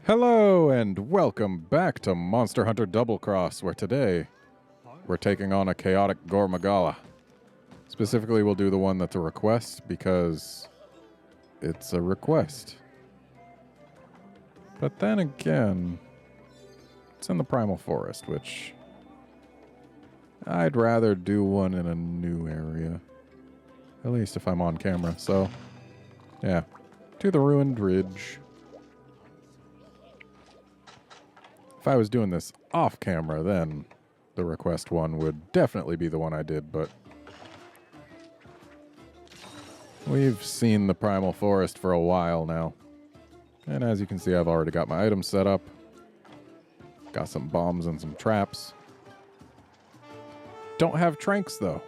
Hello and welcome back to Monster Hunter Double Cross, where today we're taking on a chaotic Gormagala. Specifically, we'll do the one that's a request because it's a request. But then again, it's in the Primal Forest, which I'd rather do one in a new area. At least if I'm on camera, so yeah. To the Ruined Ridge. If I was doing this off camera, then the request one would definitely be the one I did, but we've seen the Primal Forest for a while now. And as you can see, I've already got my items set up. Got some bombs and some traps. Don't have tranks, though.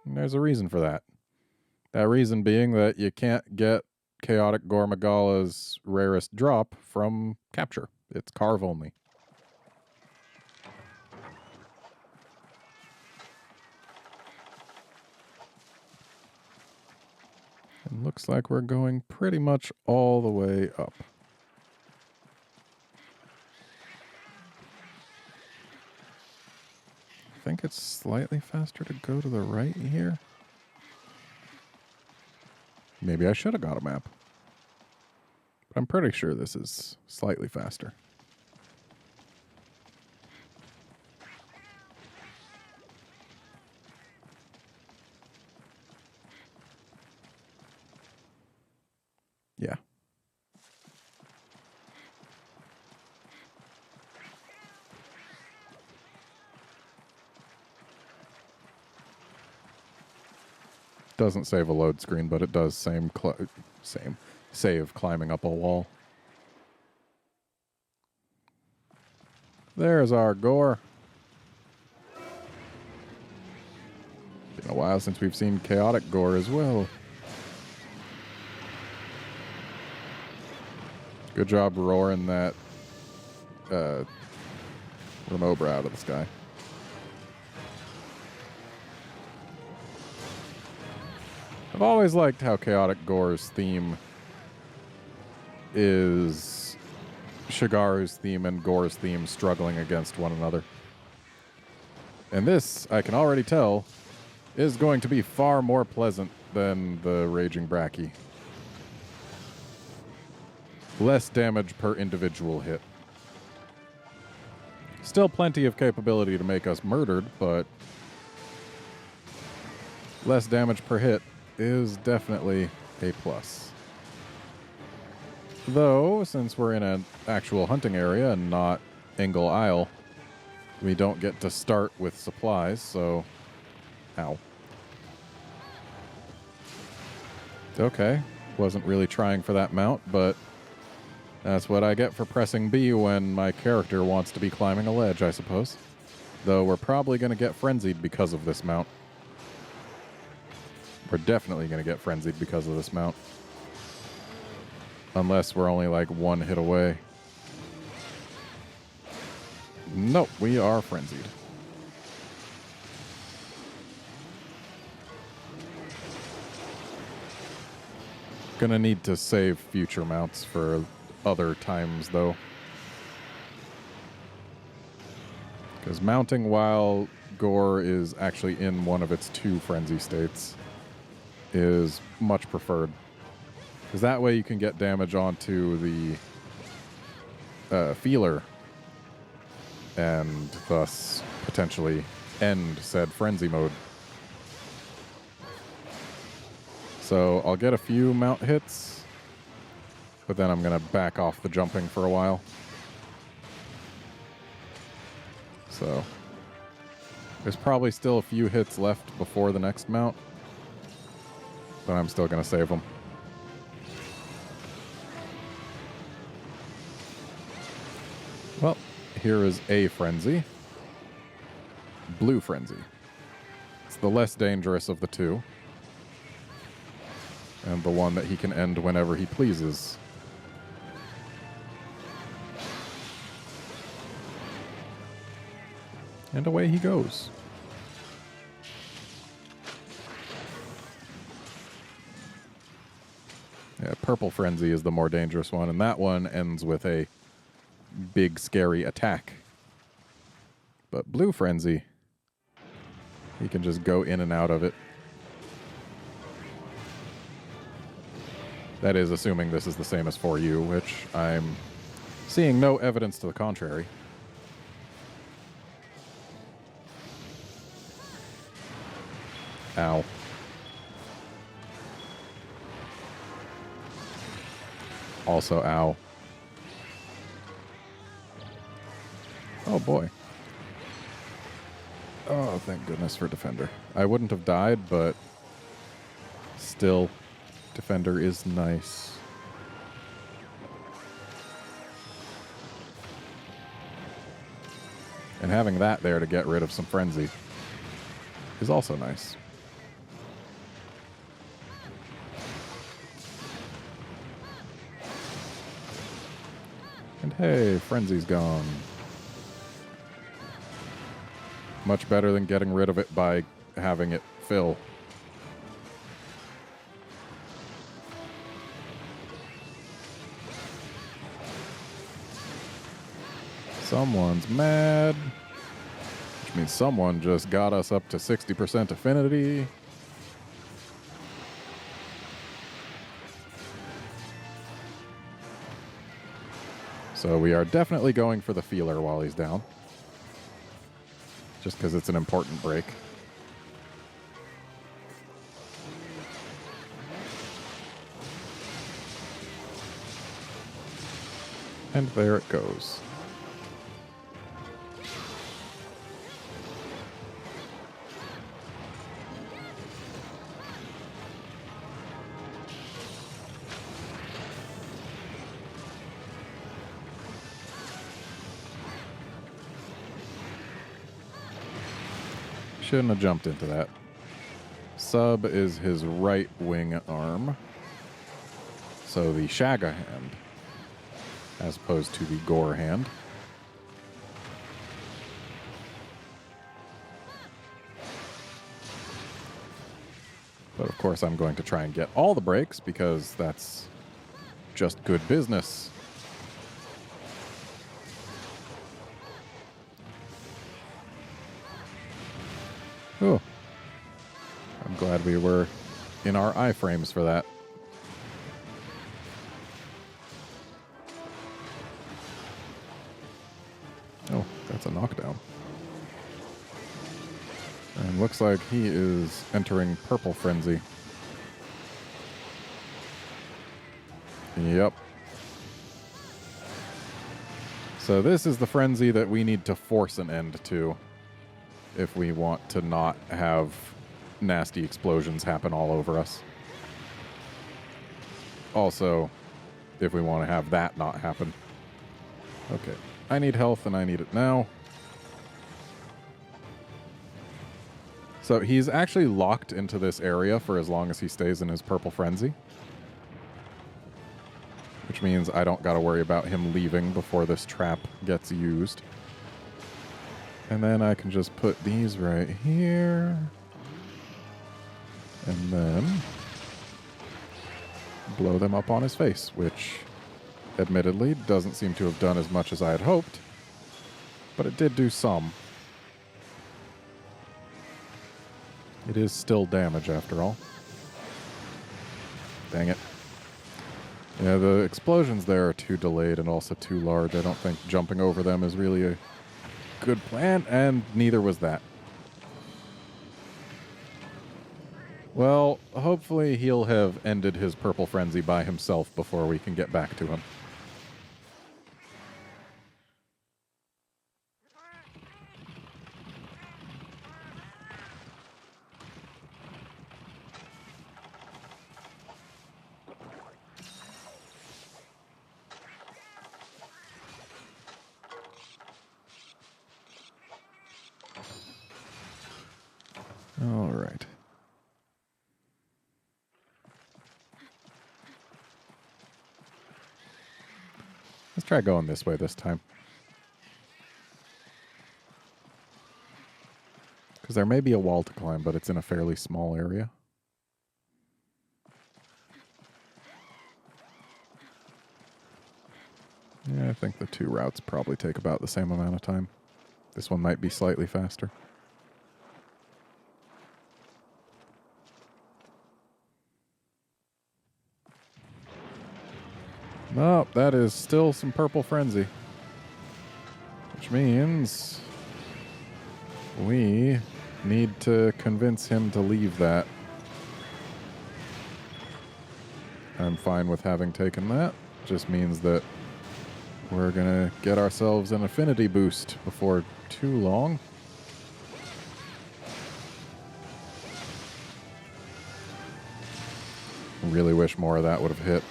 And there's a reason for that. That reason being that you can't get Chaotic Gormagala's rarest drop from capture. It's carve only. And looks like we're going pretty much all the way up. I think it's slightly faster to go to the right here. Maybe I should have got a map. But I'm pretty sure this is slightly faster. Yeah. Doesn't save a load screen, but it does save climbing up a wall. There's our gore. Been a while since we've seen chaotic gore as well. Good job roaring that Remobra out of the sky. I've always liked how Chaotic Gore's theme is Shigaru's theme and Gore's theme struggling against one another. And this, I can already tell, is going to be far more pleasant than the Raging Bracky. Less damage per individual hit. Still plenty of capability to make us murdered, but less damage per hit is definitely a plus. Though, since we're in an actual hunting area and not Engle Isle, we don't get to start with supplies, so... Ow. Okay, wasn't really trying for that mount, but that's what I get for pressing B when my character wants to be climbing a ledge, I suppose. Though we're probably going to get frenzied because of this mount. We're definitely going to get frenzied because of this mount. Unless we're only like one hit away. Nope, we are frenzied. Gonna need to save future mounts for other times, though. Because mounting while Gore is actually in one of its two frenzy states is much preferred. Because that way you can get damage onto the feeler and thus potentially end said frenzy mode. So I'll get a few mount hits, but then I'm going to back off the jumping for a while. So there's probably still a few hits left before the next mount, but I'm still going to save them. Well, here is a frenzy. Blue frenzy. It's the less dangerous of the two. And the one that he can end whenever he pleases. And away he goes. Yeah, Purple Frenzy is the more dangerous one, and that one ends with a big, scary attack. But Blue Frenzy, he can just go in and out of it. That is assuming this is the same as 4U, which I'm seeing no evidence to the contrary. Ow. Also, ow. Oh, boy. Oh, thank goodness for Defender. I wouldn't have died, but still, Defender is nice. And having that there to get rid of some Frenzy is also nice. And hey, Frenzy's gone. Much better than getting rid of it by having it fill. Someone's mad. Which means someone just got us up to 60% affinity. So we are definitely going for the feeler while he's down. Just because it's an important break. And there it goes. Shouldn't have jumped into that. Sub is his right wing arm. So the Shaga hand, as opposed to the Gore hand. But of course I'm going to try and get all the breaks because that's just good business. Oh, I'm glad we were in our iframes for that. Oh, that's a knockdown. And looks like he is entering Purple Frenzy. Yep. So this is the frenzy that we need to force an end to if we want to not have nasty explosions happen all over us. Also, if we want to have that not happen. Okay, I need health and I need it now. So he's actually locked into this area for as long as he stays in his Purple Frenzy. Which means I don't got to worry about him leaving before this trap gets used. And then I can just put these right here. And then blow them up on his face, which admittedly doesn't seem to have done as much as I had hoped. But it did do some. It is still damage after all. Dang it. Yeah, the explosions there are too delayed and also too large. I don't think jumping over them is really a good plan, and neither was that. Well, hopefully he'll have ended his Purple Frenzy by himself before we can get back to him. All right. Let's try going this way this time. Because there may be a wall to climb, but it's in a fairly small area. Yeah, I think the two routes probably take about the same amount of time. This one might be slightly faster. Nope, that is still some purple frenzy. Which means we need to convince him to leave that. I'm fine with having taken that. Just means that we're gonna get ourselves an affinity boost before too long. Really wish more of that would have hit.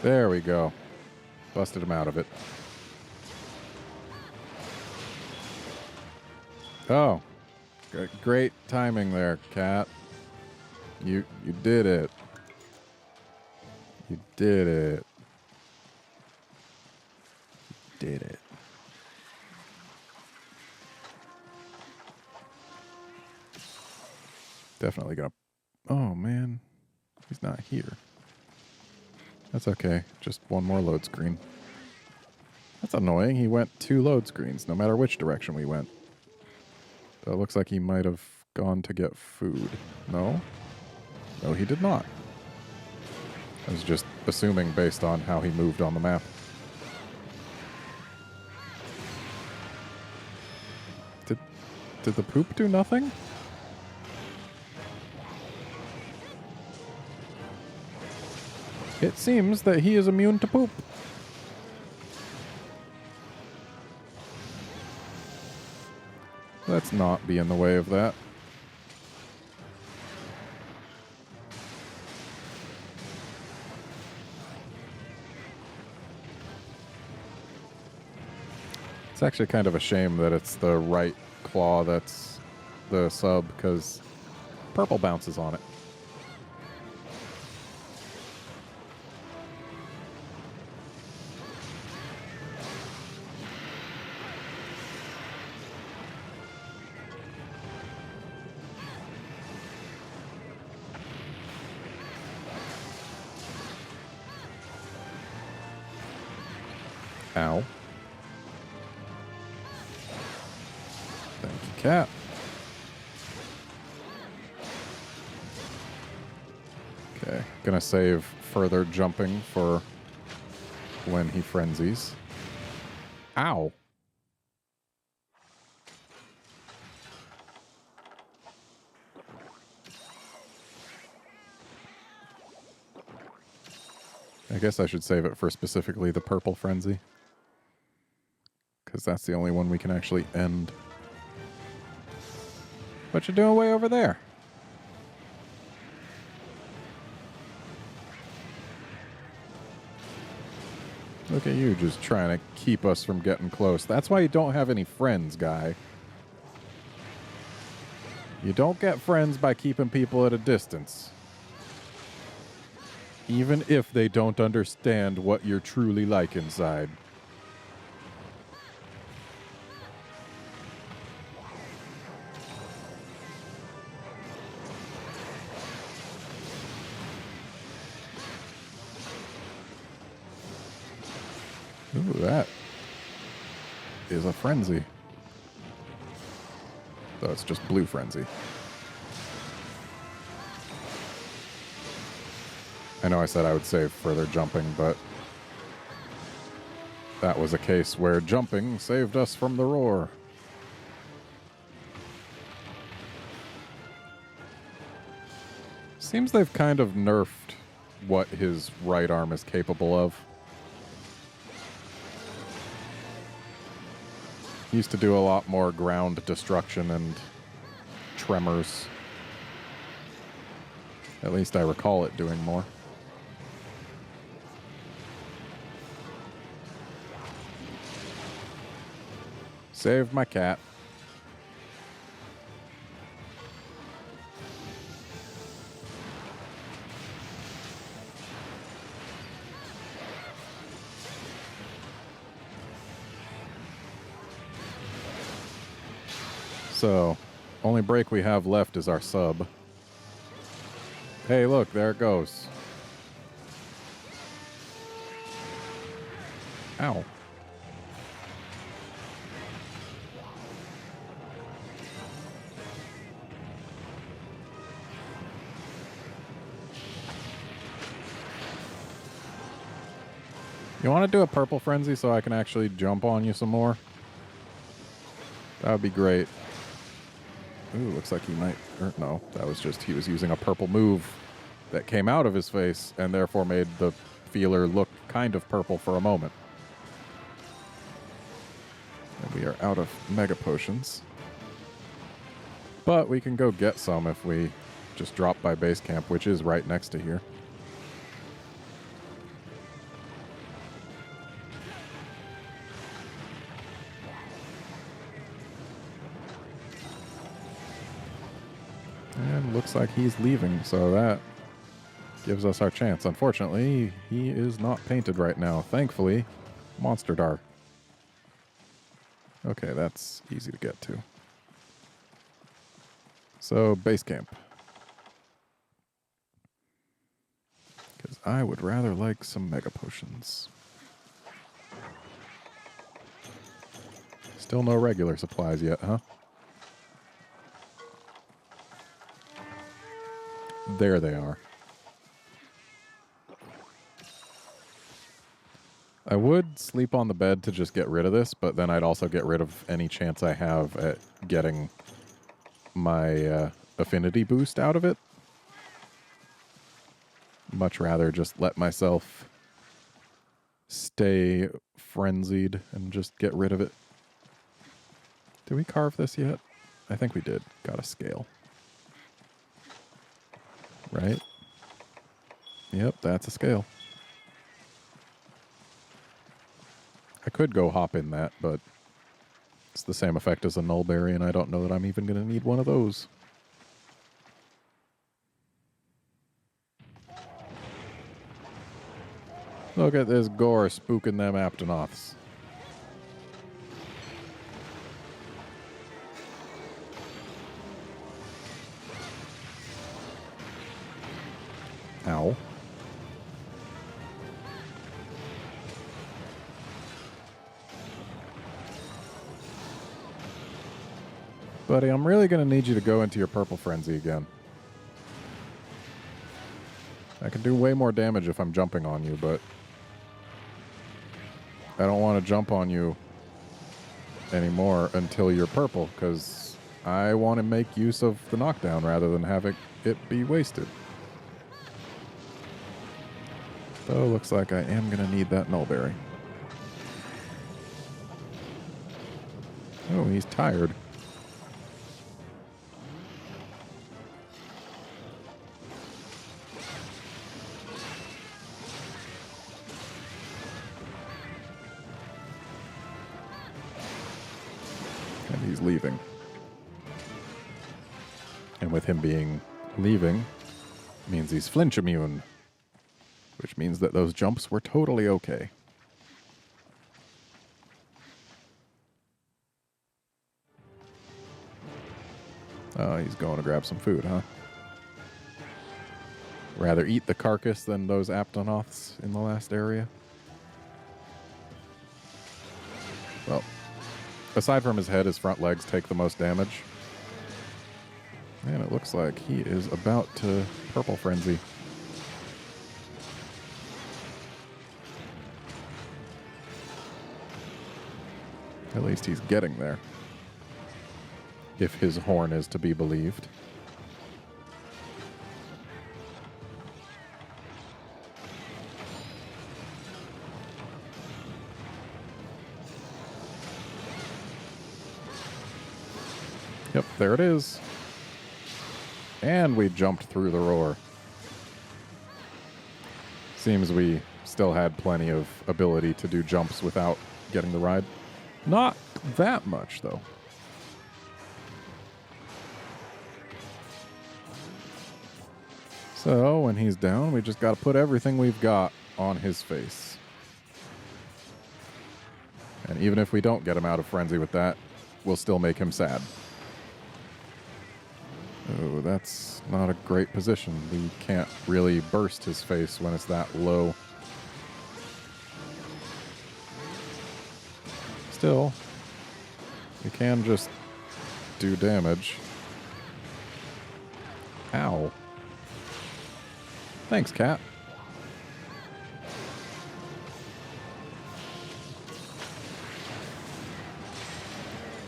There we go. Busted him out of it. Oh. Great timing there, Cat. You did it. You did it. You did it. Definitely gonna... Oh, man. He's not here. That's okay. Just one more load screen. That's annoying. He went 2 load screens, no matter which direction we went. So it looks like he might have gone to get food. No? No, he did not. I was just assuming based on how he moved on the map. Did the poop do nothing? It seems that he is immune to poop. Let's not be in the way of that. It's actually kind of a shame that it's the right claw that's the sub, because purple bounces on it. Ow. Thank you, Cat. Okay, gonna save further jumping for when he frenzies. Ow. I guess I should save it for specifically the purple frenzy, because that's the only one we can actually end. What you doing way over there? Look at you just trying to keep us from getting close. That's why you don't have any friends, guy. You don't get friends by keeping people at a distance. Even if they don't understand what you're truly like inside. Ooh, that is a frenzy. Though it's just blue frenzy. I know I said I would save further jumping, but that was a case where jumping saved us from the roar. Seems they've kind of nerfed what his right arm is capable of. He used to do a lot more ground destruction and tremors. At least I recall it doing more. Saved my cat. So, Only break we have left is our sub. Hey, look, there it goes. Ow. You want to do a purple frenzy so I can actually jump on you some more? That would be great. Ooh, looks like he might... Or no, that was just he was using a purple move that came out of his face and therefore made the feeler look kind of purple for a moment. And we are out of mega potions. But we can go get some if we just drop by base camp, which is right next to here. And looks like he's leaving, so that gives us our chance. Unfortunately, he is not painted right now. Thankfully, Monster Dar. Okay, that's easy to get to. So, base camp. Because I would rather like some mega potions. Still no regular supplies yet, huh? There they are. I would sleep on the bed to just get rid of this, but then I'd also get rid of any chance I have at getting my affinity boost out of it. Much rather just let myself stay frenzied and just get rid of it. Did we carve this yet? I think we did. Got a scale. Right? Yep, that's a scale. I could go hop in that, but it's the same effect as a nullberry, and I don't know that I'm even going to need one of those. Look at this gore spooking them Aptonoths. Ow. Buddy, I'm really going to need you to go into your purple frenzy again. I can do way more damage if I'm jumping on you, but I don't want to jump on you anymore until you're purple, because I want to make use of the knockdown rather than having it be wasted. Though looks like I am going to need that nullberry. Oh, he's tired. And he's leaving. And with him being leaving, means he's flinch immune. Which means that those jumps were totally okay. Oh, he's going to grab some food, huh? Rather eat the carcass than those Aptonoths in the last area. Well, aside from his head, his front legs take the most damage. And it looks like he is about to purple frenzy. At least he's getting there. If his horn is to be believed. Yep, there it is. And we jumped through the roar. Seems we still had plenty of ability to do jumps without getting the ride. Not that much, though. So, when he's down, we just got to put everything we've got on his face. And even if we don't get him out of frenzy with that, we'll still make him sad. Oh, that's not a great position. We can't really burst his face when it's that low. Still, we can just do damage. Ow. Thanks, cat.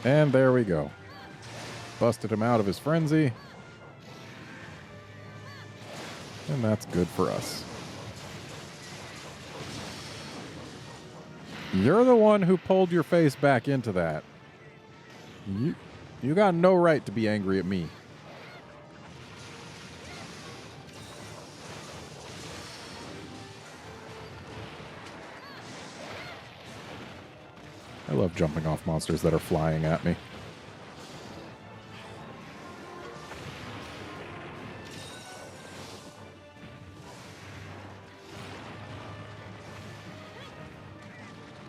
And there we go. Busted him out of his frenzy. And that's good for us. You're the one who pulled your face back into that. You got no right to be angry at me. I love jumping off monsters that are flying at me.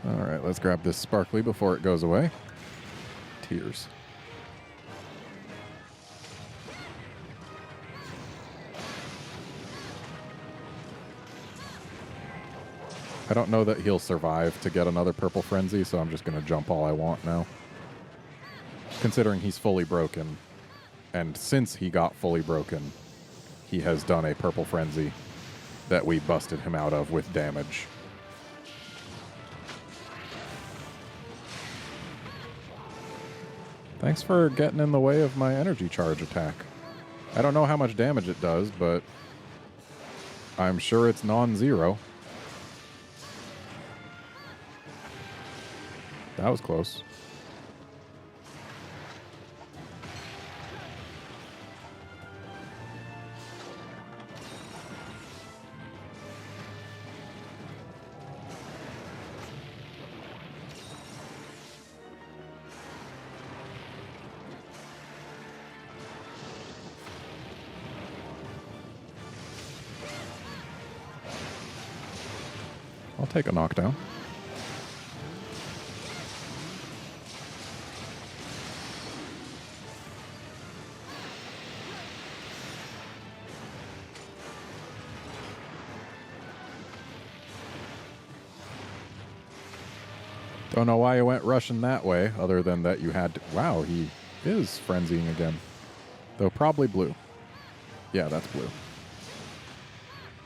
Alright, let's grab this sparkly before it goes away. Tears. I don't know that he'll survive to get another purple frenzy, so I'm just going to jump all I want now. Considering he's fully broken, and since he got fully broken, he has done a purple frenzy that we busted him out of with damage. Thanks for getting in the way of my energy charge attack. I don't know how much damage it does, but I'm sure it's non-zero. That was close. I'll take a knockdown. Don't know why you went rushing that way, other than that you had to... Wow, he is frenzying again. Though probably blue. Yeah, that's blue.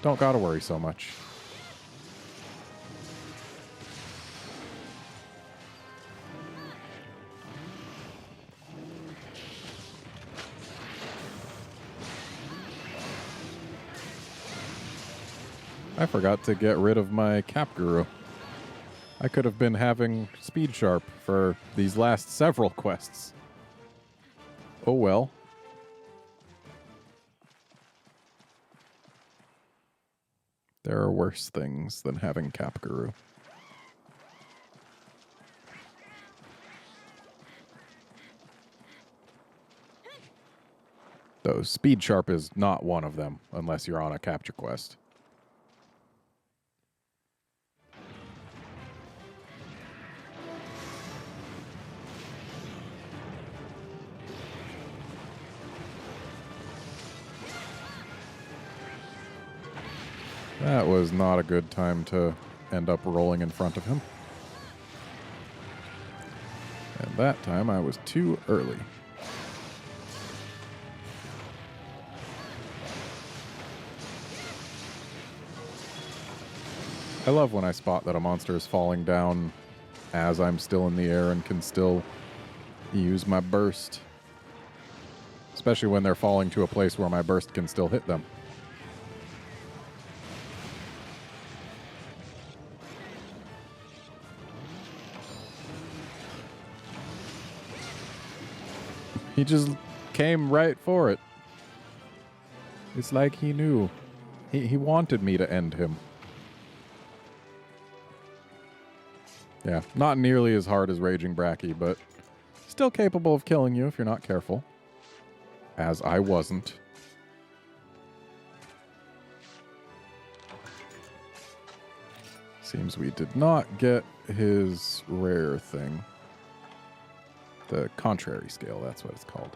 Don't gotta worry so much. I forgot to get rid of my Cap Guru. I could have been having Speed Sharp for these last several quests. Oh well. There are worse things than having Cap Guru. Though Speed Sharp is not one of them, unless you're on a capture quest. That was not a good time to end up rolling in front of him. And that time I was too early. I love when I spot that a monster is falling down as I'm still in the air and can still use my burst. Especially when they're falling to a place where my burst can still hit them. He just came right for it. It's like he knew. He wanted me to end him. Yeah, not nearly as hard as Raging Bracky, but still capable of killing you if you're not careful. As I wasn't. Seems we did not get his rare thing. The contrary scale, that's what it's called.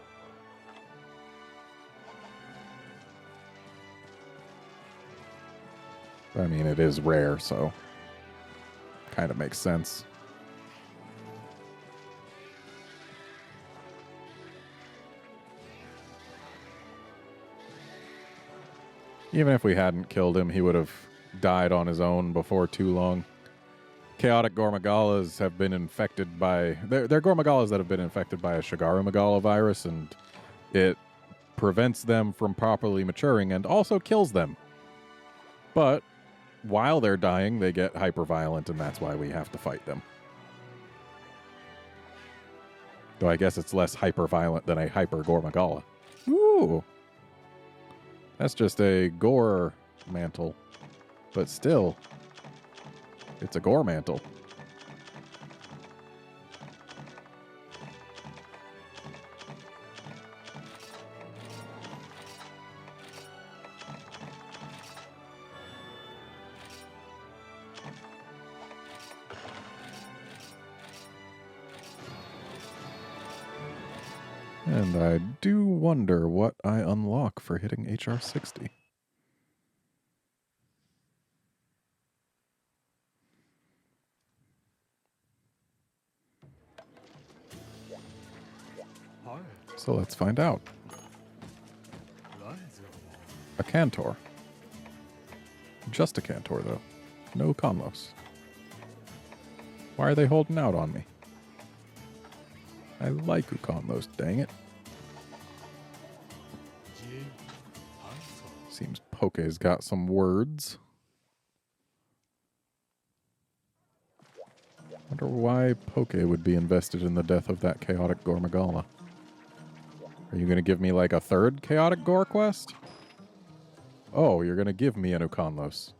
I mean, it is rare, so kind of makes sense. Even if we hadn't killed him, he would have died on his own before too long. Chaotic Gormagalas have been infected by... They're Gormagalas that have been infected by a Shagaru Magala virus, and it prevents them from properly maturing and also kills them. But while they're dying, they get hyper-violent, and that's why we have to fight them. Though I guess it's less hyper-violent than a hyper-Gormagala. Ooh! That's just a gore mantle. But still, it's a gore mantle. And I do wonder what I unlock for hitting HR60. So let's find out. A Cantor. Just a Cantor, though. No Conlos. Why are they holding out on me? I like Uconlos, dang it. Seems Poke's got some words. Wonder why Poke would be invested in the death of that chaotic Gormagala. Are you going to give me like a third chaotic Gore quest? Oh, you're going to give me an Uconlos.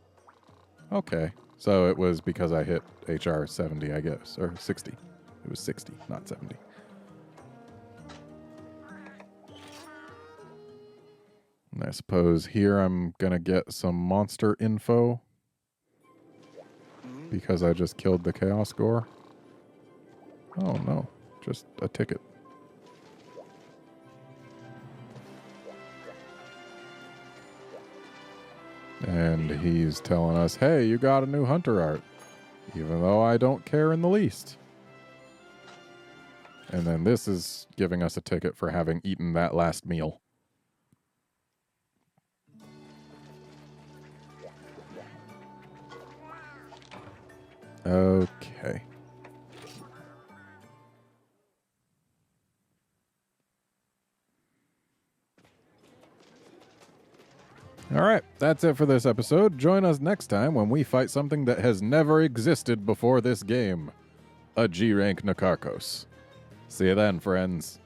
Okay. So it was because I hit HR 70, I guess. Or 60. It was 60, not 70. And I suppose here I'm going to get some monster info. Because I just killed the Chaos Gore. Oh no, just a ticket. And he's telling us, hey, you got a new hunter art. Even though I don't care in the least. And then this is giving us a ticket for having eaten that last meal. Okay. All right, that's it for this episode. Join us next time when we fight something that has never existed before this game. A G-rank Nakarkos. See you then, friends.